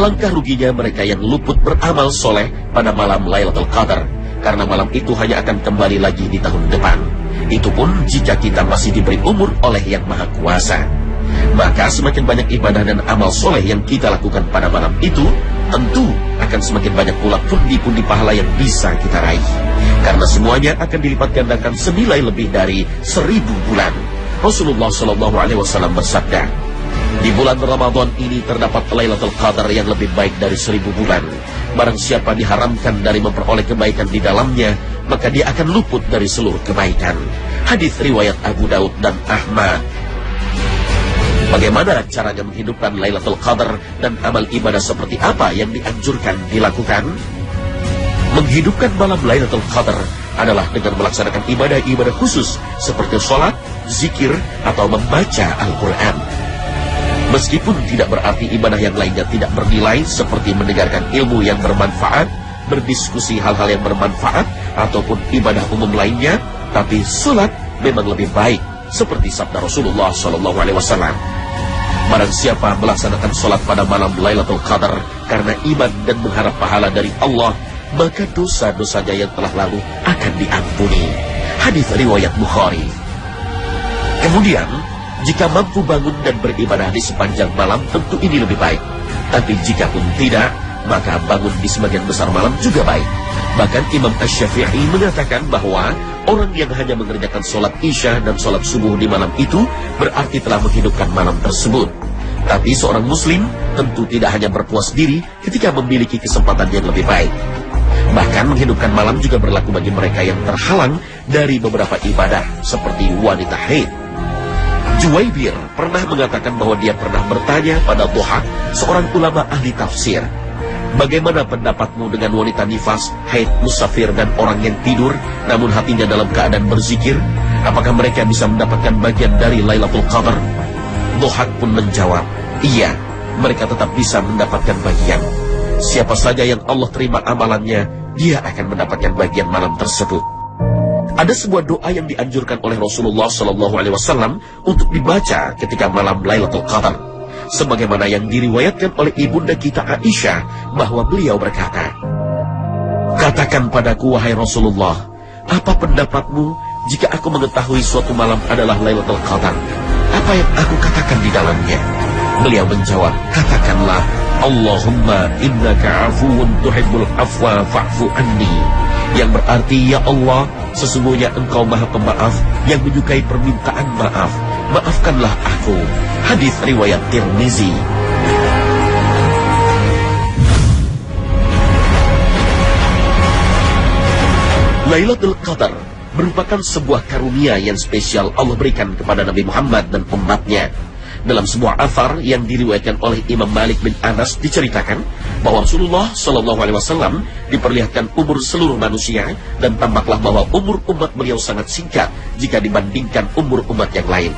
Alangkah ruginya mereka yang luput beramal soleh pada malam Lailatul Qadar, karena malam itu hanya akan kembali lagi di tahun depan. Itu pun jika kita masih diberi umur oleh Yang Maha Kuasa. Maka semakin banyak ibadah dan amal soleh yang kita lakukan pada malam itu, tentu akan semakin banyak pula pundi-pundi pahala yang bisa kita raih. Karena semuanya akan dilipat gandakan senilai lebih dari 1000 bulan. Rasulullah SAW bersabda, di bulan Ramadan ini terdapat Lailatul Qadar yang lebih baik dari 1000 bulan. Barang siapa diharamkan dari memperoleh kebaikan di dalamnya, maka dia akan luput dari seluruh kebaikan. Hadis riwayat Abu Daud dan Ahmad. Bagaimana caranya menghidupkan Lailatul Qadar dan amal ibadah seperti apa yang dianjurkan dilakukan? Menghidupkan malam Lailatul Qadar adalah dengan melaksanakan ibadah-ibadah khusus seperti sholat, zikir, atau membaca Al-Quran. Meskipun tidak berarti ibadah yang lainnya tidak bernilai, seperti mendengarkan ilmu yang bermanfaat, berdiskusi hal-hal yang bermanfaat, ataupun ibadah umum lainnya, tapi sholat memang lebih baik, seperti sabda Rasulullah SAW. Barang siapa melaksanakan sholat pada malam Lailatul Qadar karena iman dan mengharap pahala dari Allah, maka dosa-dosanya yang telah lalu akan diampuni. Hadis riwayat Bukhari. Kemudian, jika mampu bangun dan beribadah di sepanjang malam, tentu ini lebih baik. Tapi jika pun tidak, maka bangun di sebagian besar malam juga baik. Bahkan Imam Asy-Syafi'i mengatakan bahwa orang yang hanya mengerjakan sholat isya dan sholat subuh di malam itu berarti telah menghidupkan malam tersebut. Tapi seorang muslim tentu tidak hanya berpuas diri ketika memiliki kesempatan yang lebih baik. Bahkan menghidupkan malam juga berlaku bagi mereka yang terhalang dari beberapa ibadah, seperti wanita haid. Juwaybir pernah mengatakan bahwa dia pernah bertanya pada Dhahak, seorang ulama ahli tafsir, bagaimana pendapatmu dengan wanita nifas, haid, musafir, dan orang yang tidur namun hatinya dalam keadaan berzikir? Apakah mereka bisa mendapatkan bagian dari Lailatul Qadar? Dhahak pun menjawab, iya, mereka tetap bisa mendapatkan bagian. Siapa saja yang Allah terima amalannya, dia akan mendapatkan bagian malam tersebut. Ada sebuah doa yang dianjurkan oleh Rasulullah SAW untuk dibaca ketika malam Lailatul Qadar, sebagaimana yang diriwayatkan oleh ibunda kita Aisyah, bahwa beliau berkata, katakan padaku wahai Rasulullah, apa pendapatmu jika aku mengetahui suatu malam adalah Lailatul Qadar? Apa yang aku katakan di dalamnya? Beliau menjawab, katakanlah, Allahumma innaka afuwun tuhibbul afwa fa'fu anni, yang berarti, ya Allah, sesungguhnya Engkau Maha Pemaaf yang menyukai permintaan maaf, maafkanlah aku. Hadis riwayat Tirmizi. Lailatul Qadar merupakan sebuah karunia yang spesial Allah berikan kepada Nabi Muhammad dan umatnya. Dalam sebuah athar yang diriwayatkan oleh Imam Malik bin Anas diceritakan bahwa Rasulullah SAW diperlihatkan umur seluruh manusia, dan tampaklah bahwa umur umat beliau sangat singkat jika dibandingkan umur umat yang lain.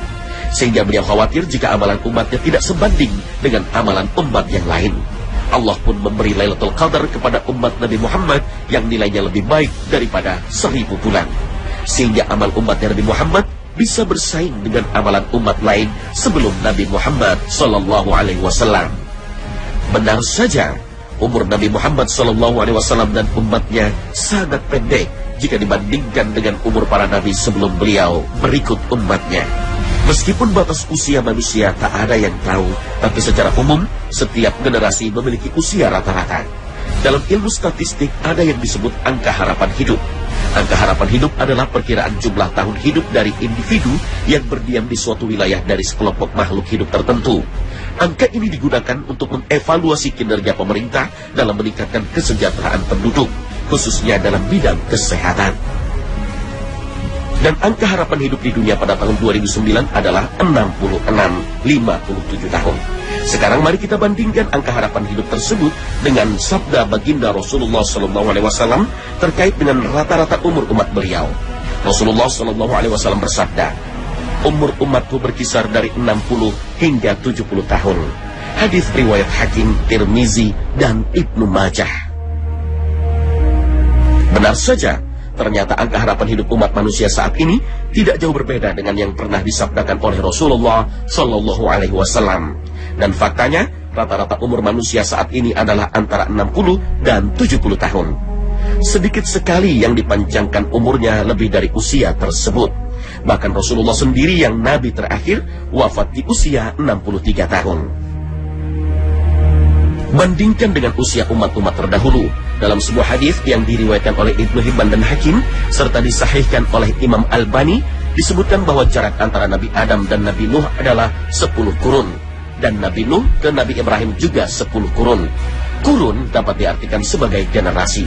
Sehingga beliau khawatir jika amalan umatnya tidak sebanding dengan amalan umat yang lain. Allah pun memberi Lailatul Qadar kepada umat Nabi Muhammad yang nilainya lebih baik daripada 1000 bulan. Sehingga amal umatnya Nabi Muhammad bisa bersaing dengan amalan umat lain sebelum Nabi Muhammad SAW. Benar saja, umur Nabi Muhammad SAW dan umatnya sangat pendek jika dibandingkan dengan umur para nabi sebelum beliau berikut umatnya. Meskipun batas usia manusia tak ada yang tahu, tapi secara umum setiap generasi memiliki usia rata-rata. Dalam ilmu statistik ada yang disebut angka harapan hidup. Angka harapan hidup adalah perkiraan jumlah tahun hidup dari individu yang berdiam di suatu wilayah dari sekelompok makhluk hidup tertentu. Angka ini digunakan untuk mengevaluasi kinerja pemerintah dalam meningkatkan kesejahteraan penduduk, khususnya dalam bidang kesehatan. Dan angka harapan hidup di dunia pada tahun 2009 adalah 57 tahun. Sekarang mari kita bandingkan angka harapan hidup tersebut dengan sabda baginda Rasulullah SAW terkait dengan rata-rata umur umat beliau. Rasulullah SAW bersabda, umur umatku berkisar dari 60 hingga 70 tahun. Hadis riwayat Hakim, Tirmizi, dan Ibnu Majah. Benar saja, ternyata angka harapan hidup umat manusia saat ini tidak jauh berbeda dengan yang pernah disabdakan oleh Rasulullah SAW. Dan faktanya, rata-rata umur manusia saat ini adalah antara 60 dan 70 tahun. Sedikit sekali yang dipanjangkan umurnya lebih dari usia tersebut. Bahkan Rasulullah sendiri yang nabi terakhir wafat di usia 63 tahun. Bandingkan dengan usia umat-umat terdahulu. Dalam sebuah hadis yang diriwayatkan oleh Ibnu Hibban dan Hakim serta disahihkan oleh Imam Albani, disebutkan bahwa jarak antara Nabi Adam dan Nabi Nuh adalah 10 kurun, dan Nabi Nuh ke Nabi Ibrahim juga 10 kurun. Kurun dapat diartikan sebagai generasi.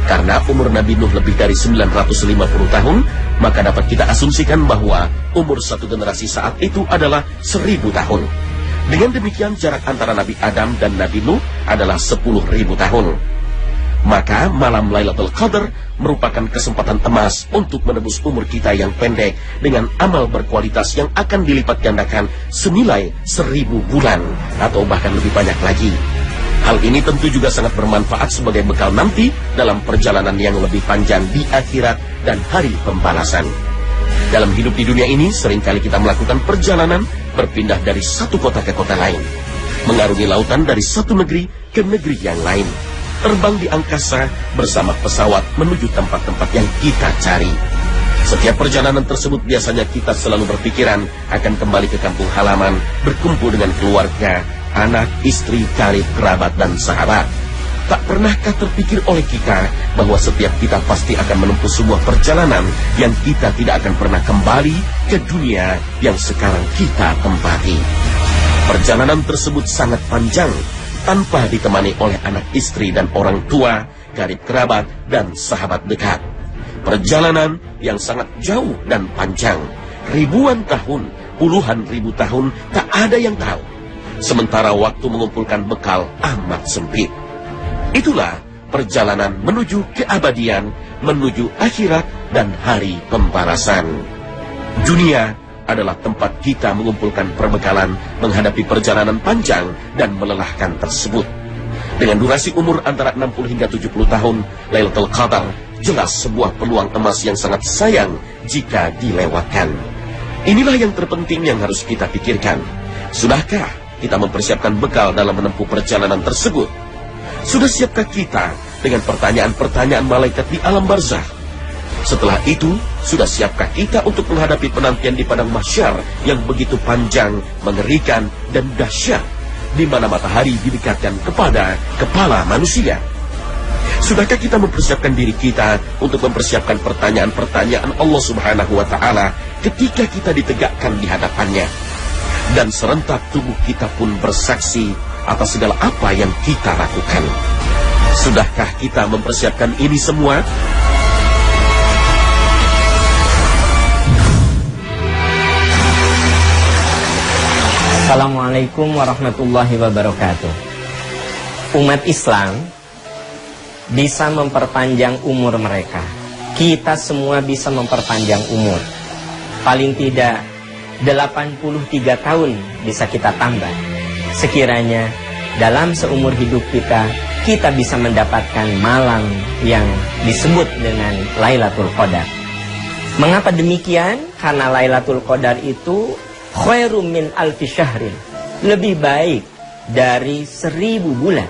Karena umur Nabi Nuh lebih dari 950 tahun, maka dapat kita asumsikan bahwa umur satu generasi saat itu adalah 1000 tahun. Dengan demikian jarak antara Nabi Adam dan Nabi Nuh adalah 10.000 tahun. Maka malam Lailatul Qadar merupakan kesempatan emas untuk menebus umur kita yang pendek dengan amal berkualitas yang akan dilipat gandakan senilai 1000 bulan atau bahkan lebih banyak lagi. Hal ini tentu juga sangat bermanfaat sebagai bekal nanti dalam perjalanan yang lebih panjang di akhirat dan hari pembalasan. Dalam hidup di dunia ini, seringkali kita melakukan perjalanan berpindah dari satu kota ke kota lain, mengarungi lautan dari satu negeri ke negeri yang lain, terbang di angkasa bersama pesawat menuju tempat-tempat yang kita cari. Setiap perjalanan tersebut biasanya kita selalu berpikiran akan kembali ke kampung halaman, berkumpul dengan keluarga, anak, istri, karib, kerabat, dan sahabat. Tak pernahkah terpikir oleh kita bahwa setiap kita pasti akan menempuh sebuah perjalanan yang kita tidak akan pernah kembali ke dunia yang sekarang kita tempati. Perjalanan tersebut sangat panjang, tanpa ditemani oleh anak istri dan orang tua, karib kerabat, dan sahabat dekat. Perjalanan yang sangat jauh dan panjang, ribuan tahun, puluhan ribu tahun, tak ada yang tahu. Sementara waktu mengumpulkan bekal amat sempit. Itulah perjalanan menuju keabadian, menuju akhirat dan hari pembalasan. Dunia adalah tempat kita mengumpulkan perbekalan menghadapi perjalanan panjang dan melelahkan tersebut. Dengan durasi umur antara 60 hingga 70 tahun, Lailatul Qadar jelas sebuah peluang emas yang sangat sayang jika dilewatkan. Inilah yang terpenting yang harus kita pikirkan. Sudahkah kita mempersiapkan bekal dalam menempuh perjalanan tersebut? Sudah siapkah kita dengan pertanyaan-pertanyaan malaikat di alam barzakh? Setelah itu, sudah siapkah kita untuk menghadapi penantian di padang mahsyar yang begitu panjang, mengerikan, dan dahsyat, di mana matahari didekatkan kepada kepala manusia? Sudahkah kita mempersiapkan diri kita untuk mempersiapkan pertanyaan-pertanyaan Allah Subhanahu wa Ta'ala ketika kita ditegakkan di hadapannya? Dan serentak tubuh kita pun bersaksi atas segala apa yang kita lakukan. Sudahkah kita mempersiapkan ini semua? Assalamualaikum warahmatullahi wabarakatuh. Umat Islam bisa memperpanjang umur mereka. Kita semua bisa memperpanjang umur. Paling tidak 83 tahun bisa kita tambah. Sekiranya dalam seumur hidup kita bisa mendapatkan malam yang disebut dengan Lailatul Qadar. Mengapa demikian? Karena Lailatul Qadar itu khairum min alfi syahrin, lebih baik dari 1000 bulan.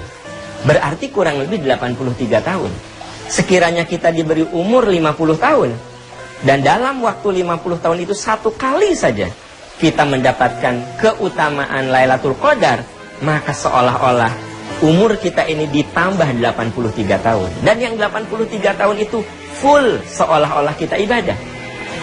Berarti kurang lebih 83 tahun. Sekiranya kita diberi umur 50 tahun, dan dalam waktu 50 tahun itu satu kali saja kita mendapatkan keutamaan Lailatul Qadar, maka seolah-olah umur kita ini ditambah 83 tahun. Dan yang 83 tahun itu full, seolah-olah kita ibadah.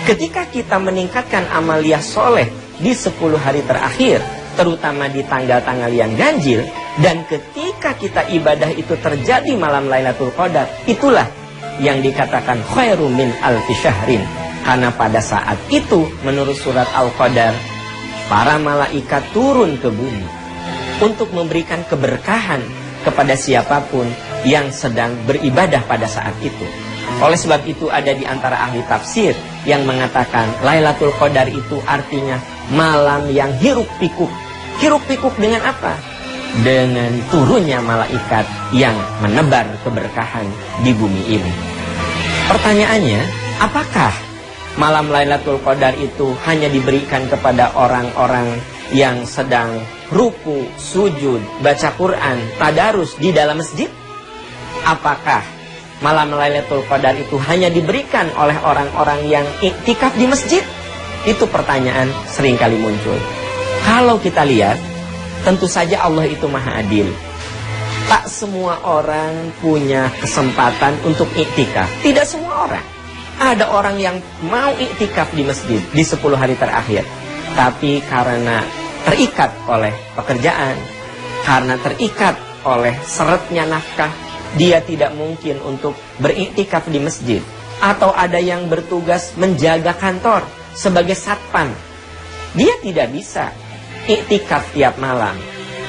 Ketika kita meningkatkan amaliyah soleh di 10 hari terakhir, terutama di tanggal-tanggal yang ganjil, dan ketika kita ibadah itu terjadi malam Lailatul Qadar, itulah yang dikatakan khairum min alfi syahrin. Karena pada saat itu, menurut surat Al-Qadar, para malaikat turun ke bumi untuk memberikan keberkahan kepada siapapun yang sedang beribadah pada saat itu. Oleh sebab itu ada di antara ahli tafsir yang mengatakan Lailatul Qadar itu artinya malam yang hiruk pikuk. Hiruk pikuk dengan apa? Dengan turunnya malaikat yang menebar keberkahan di bumi ini. Pertanyaannya, apakah malam Lailatul Qadar itu hanya diberikan kepada orang-orang yang sedang ruku, sujud, baca Quran, tadarus di dalam masjid? Apakah malam Lailatul Qadar itu hanya diberikan oleh orang-orang yang iktikaf di masjid? Itu pertanyaan seringkali muncul. Kalau kita lihat, tentu saja Allah itu maha adil. Tak semua orang punya kesempatan untuk iktikaf. Tidak semua orang. Ada orang yang mau iktikaf di masjid di 10 hari terakhir. Tapi karena terikat oleh pekerjaan, karena terikat oleh seretnya nafkah, dia tidak mungkin untuk beriktikaf di masjid. Atau ada yang bertugas menjaga kantor sebagai satpam. Dia tidak bisa iktikaf tiap malam.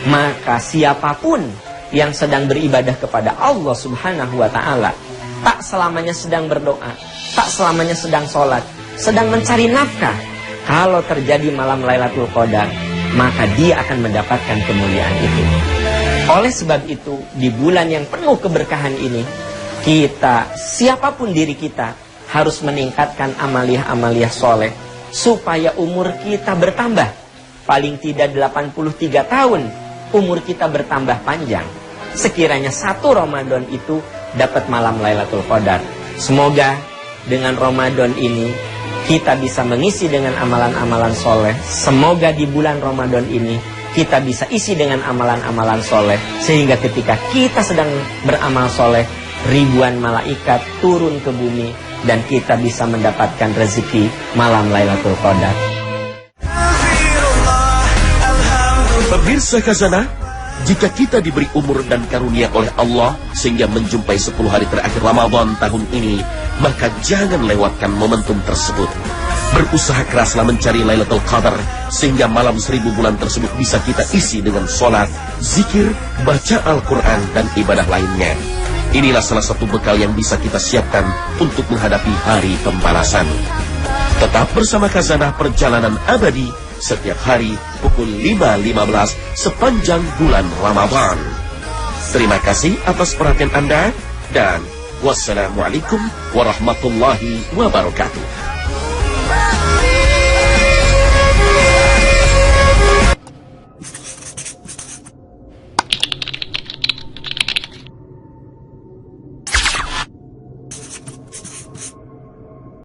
Maka siapapun yang sedang beribadah kepada Allah Subhanahu wa ta'ala, tak selamanya sedang berdoa, tak selamanya sedang sholat, sedang mencari nafkah. Kalau terjadi malam Lailatul Qadar, maka dia akan mendapatkan kemuliaan itu. Oleh sebab itu, di bulan yang penuh keberkahan ini, kita, siapapun diri kita, harus meningkatkan amaliyah-amaliyah soleh, supaya umur kita bertambah. Paling tidak 83 tahun, umur kita bertambah panjang. Sekiranya 1 Ramadan itu dapat malam Lailatul Qadar. Semoga dengan Ramadan ini kita bisa mengisi dengan amalan-amalan soleh. Semoga di bulan Ramadan ini kita bisa isi dengan amalan-amalan soleh, sehingga ketika kita sedang beramal soleh, ribuan malaikat turun ke bumi dan kita bisa mendapatkan rezeki malam Lailatul Qadar. Pemirsa Khazanah, jika kita diberi umur dan karunia oleh Allah sehingga menjumpai 10 hari terakhir Ramadan tahun ini, maka jangan lewatkan momentum tersebut. Berusaha keraslah mencari Lailatul Qadar sehingga malam 1000 bulan tersebut bisa kita isi dengan sholat, zikir, baca Al-Quran dan ibadah lainnya. Inilah salah satu bekal yang bisa kita siapkan untuk menghadapi hari pembalasan. Tetap bersama Khazanah Perjalanan Abadi setiap hari pukul 5.15 sepanjang bulan Ramadan. Terima kasih atas perhatian Anda dan wassalamualaikum warahmatullahi wabarakatuh.